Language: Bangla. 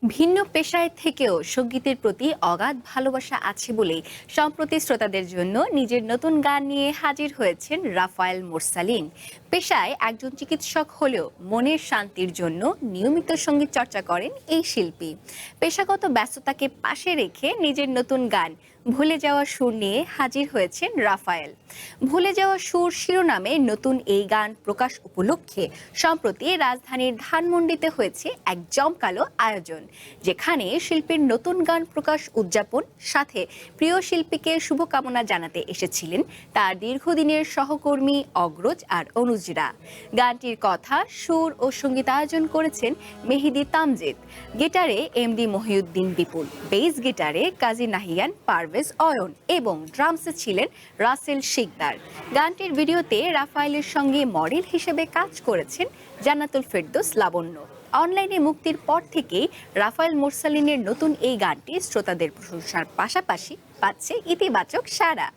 ভিন্ন পেশায় থেকেও সঙ্গীতের প্রতি অগাধ ভালোবাসা আছে বলেই সম্প্রতি শ্রোতাদের জন্য নিজের নতুন গান নিয়ে হাজির হয়েছেন রাফায়েল মোরসালিন। পেশায় একজন চিকিৎসক হলেও মনের শান্তির জন্য নিয়মিত সঙ্গীত চর্চা করেন এই শিল্পী। পেশাগত ব্যস্ততাকে পাশে রেখে নিজের নতুন গান ভুলে যাওয়া সুর নিয়ে হাজির হয়েছেন রাফায়েল। ভুলে যাওয়া সুর শিরোনামে নতুন এই গান প্রকাশ উপলক্ষে সম্প্রতি রাজধানীর ধানমন্ডিতে হয়েছে এক জমকালো আয়োজন, যেখানে শিল্পীর নতুন গান প্রকাশ উদযাপন সাথে প্রিয় শিল্পীকে শুভকামনা জানাতে এসেছিলেন তার দীর্ঘদিনের সহকর্মী অগ্রজ আর অনুজরা। গানটির কথা, সুর ও সঙ্গীতায়োজন করেছেন মেহেদি তামজিদ, গিটারে এমডি মহিউদ্দিন বিপুল, বেস গিটারে কাজী নাহিয়ান পারভেজ অয়ন এবং ড্রামসে ছিলেন রাসেল শিকদার। গানটির ভিডিওতে রাফায়েলের সঙ্গে মডেল হিসেবে কাজ করেছেন জান্নাতুল ফেরদৌস লাবণ্য। অনলাইনে মুক্তির পর থেকেই রাফায়েল মোরসালিনের নতুন এই গানটি শ্রোতাদের প্রশংসার পাশাপাশি পাচ্ছে ইতিবাচক সাড়া।